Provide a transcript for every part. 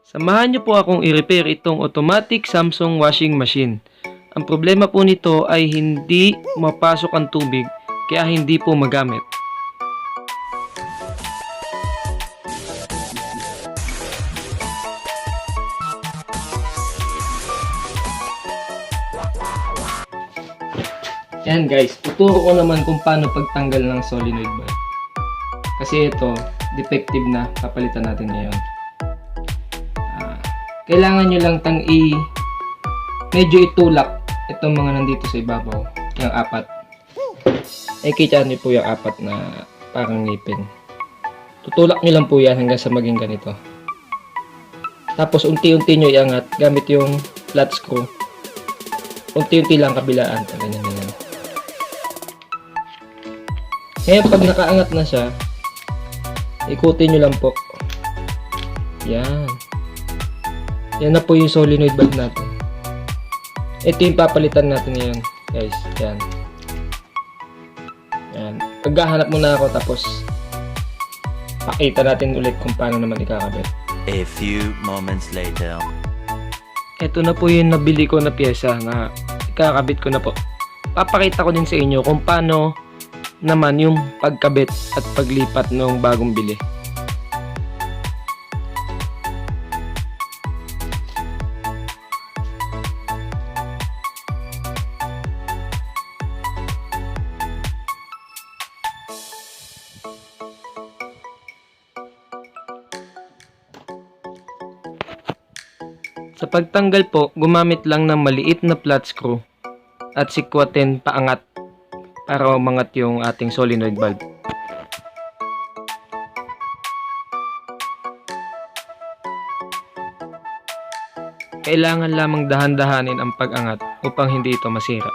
Samahan niyo po akong i-repair itong automatic Samsung washing machine. Ang problema po nito ay hindi mapasok ang tubig kaya hindi po magamit. Yan guys, tuturo ko naman kung paano pagtanggal ng solenoid valve. Kasi ito, defective na, papalitan natin ngayon. Kailangan nyo lang medyo itulak itong mga nandito sa ibabaw, yung 4. Kita nyo po yung 4 na parang ngipin. Tutulak nyo lang po yan hanggang sa maging ganito. Tapos unti-unti nyo iangat gamit yung flat screw. Unti-unti lang kabilaan, ganyan. Ngayon pag nakaangat na siya, ikutin nyo lang po. Yan. Yan na po yung solenoid valve natin. Ito yung papalitan natin ngayon, guys. Yan. Yan. Paghahanap muna ako tapos pakita natin ulit kung paano naman ikakabit. A few moments later. Ito na po yung nabili ko na pyesa na ikakabit ko na po. Papakita ko din sa inyo kung paano naman yung pagkabit at paglipat ng bagong bili. Sa pagtanggal po, gumamit lang ng maliit na flat screw at sikwatin paangat para umangat yung ating solenoid valve. Kailangan lamang dahan-dahanin ang pag-angat upang hindi ito masira.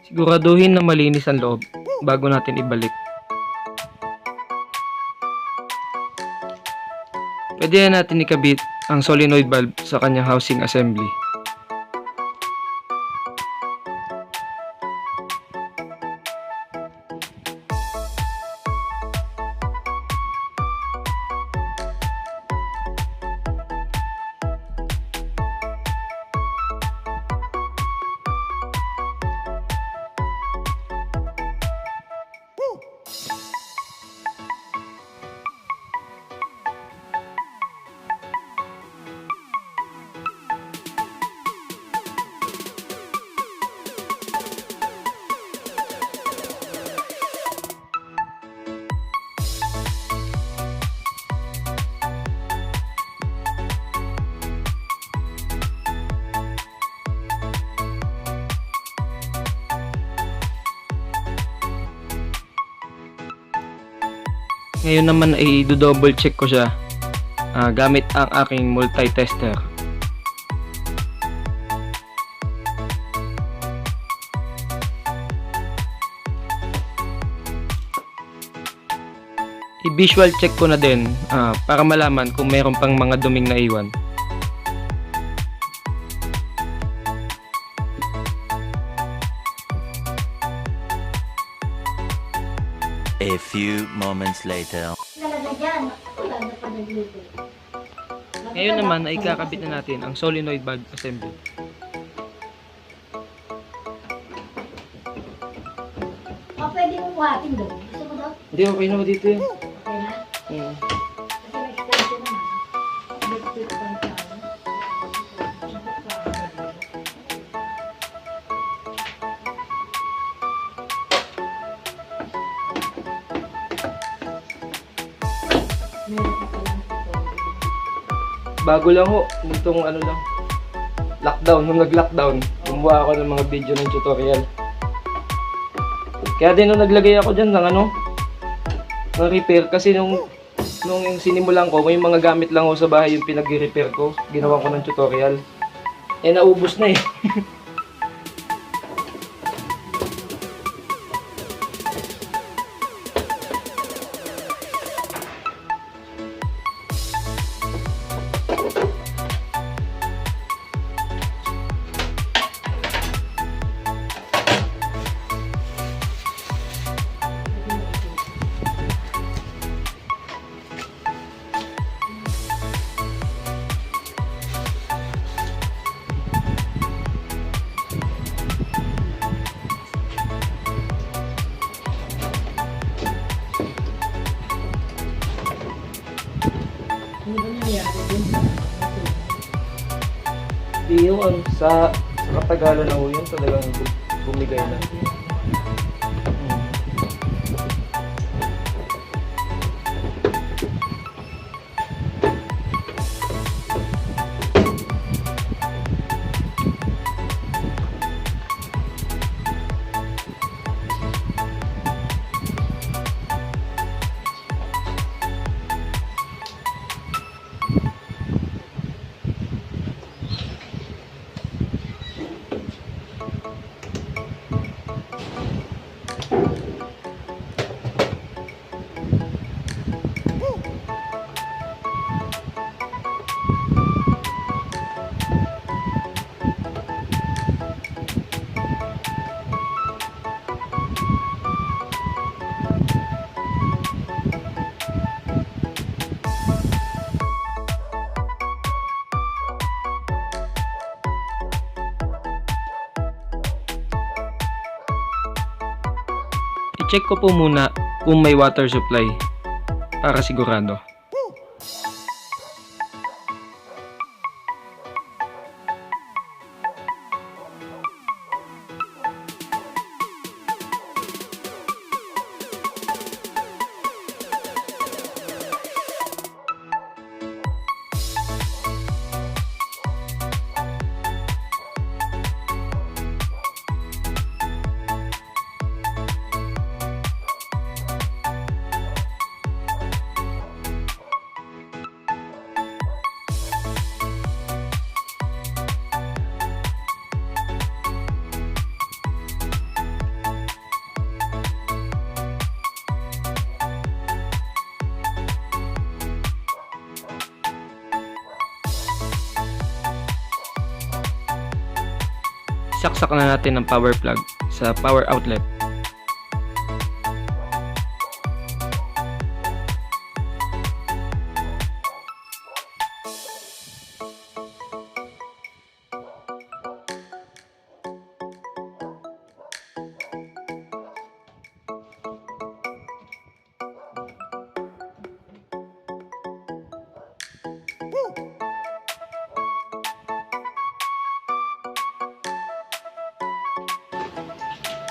Siguraduhin na malinis ang loob bago natin ibalik. Pwede na natin ikabit ang solenoid valve sa kanyang housing assembly. Ngayon naman ay double check ko siya gamit ang aking multi-tester. I-visual check ko na din para malaman kung meron pang mga duming naiwan. A few moments later. Ngayon naman ay kakabit na natin ang solenoid valve assembly. Pwede mo buhatin doon. Gusto mo daw? Hindi, okay na dito yun. Okay na? Kasi na-extension naman. Electric fan tayo. Meron ka palang tutorial. Bago lang ho, nitong ano lang, lockdown, nung nag-lockdown, gumawa ako ng mga video ng tutorial. Kaya din nung naglagay ako dyan ng ano, ng repair, kasi nung yung sinimulan ko, may mga gamit lang ako sa bahay yung pinag-repair ko, ginawa ko ng tutorial. Eh naubos na eh. Ano ba nangyari dun sa Di yung sa katagalan na ho yun, talagang bumigay na. I-check ko po muna kung may water supply para sigurado. Saksak na natin ang power plug sa power outlet.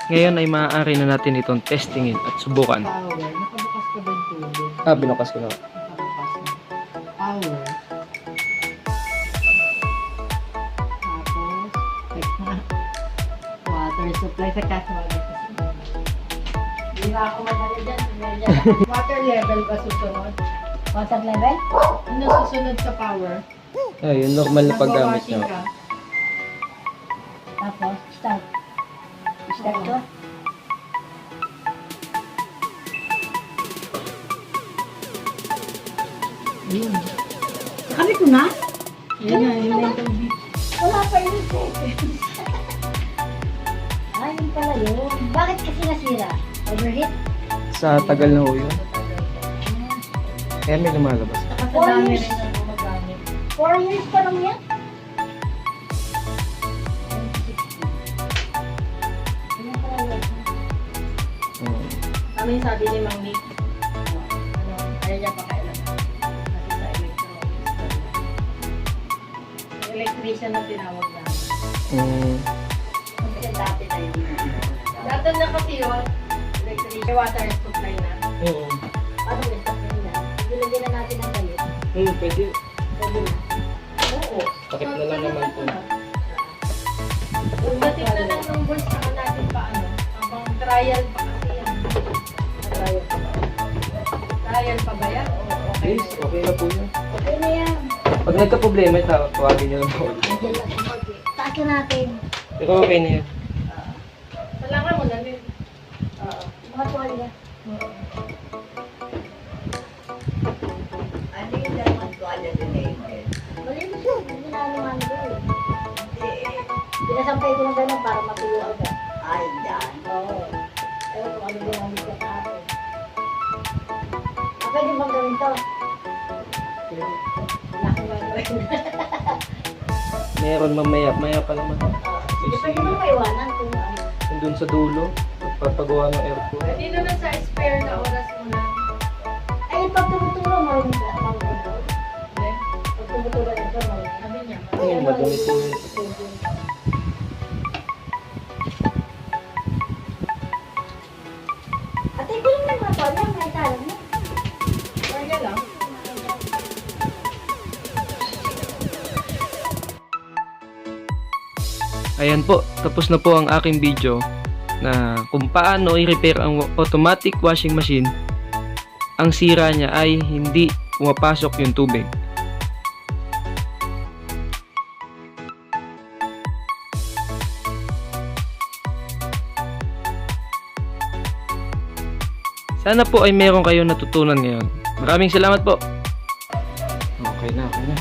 Ngayon ay maaari na natin itong testingin at subukan. power? Nakabukas ka ba yung tubig? Binukas ko na. Nakabukas na. Power. Tapos, water supply sa gas water. Hindi nga ako magano dyan. Water level ba susunod? Water level? Ano susunod sa power? Ay, yung normal na paggamit Nagwa-washing nyo. ka. Tapos, start. Start to. Ayun. Sabi ko na? Yan na, yun na yung tubig. Wala pa yun eh. Ay, yun pala yun. Bakit kasi nasira? Overheat? Sa tagal na ho yun. Kaya may lumalabas. Kasi 4 dami years. rin ang gumagamit. 4 years pa lang yan? Yun pala yun. Hmm. Ano yung sabi ni Mang Nick? Ano, ayaw niya pa kailan. Kasi sa electronics. Electrician na tinawag namin. Hmm. Kasi dati na yun. Dati na kasi yun, electrician, water supply na. Oo. Paano may stop na yun? Ilagyan na natin ang galit. Pwede. Pwede na. Oo. Takip na lang naman po. Pagdating na lang ng boys, saka natin pa ano, habang trial pa kasi yan. Trial pa ba? Trial pa ba yan? Oo, okay Yes, na yan. okay na po yun. Okay na yan. Pag nagka-problema, tawagin nyo lang po. Nandiyan lang ang konti. Taas na natin. Pero okay na yun. Salangan mo na din. Mga tuwalya. Ano yung dapat ko ala donated? Malinis yun. Hindi na naman doon. Pinasampay ko ng gano'n para matuyo agad. Ay, dyan. Oo. Ewan kung ano ginamit ka sa akin. Ah, pwede bang gawin to? Wala akong gagawin. Meron mamaya, maya pa naman. Hindi pwede bang maiwanan kung ano. Yung dun sa dulo, pagpapagawa ng aircon. Pwede naman sa spare na oras mo na. Ay, pag tumutulong, marunong ka. Marunong ka. Hindi? Pag tumutulong ito, marunong ka. Sabi niya. Ay, madumi po yun. Ate, kulang lang mga tuwalya. May talang mo. Kaya lang. Ayan po, tapos na po ang aking video na kung paano i-repair ang automatic washing machine. Ang sira niya ay hindi pumapasok yung tubig. Sana po ay meron kayong natutunan ngayon. Maraming salamat po. Okay na, okay na.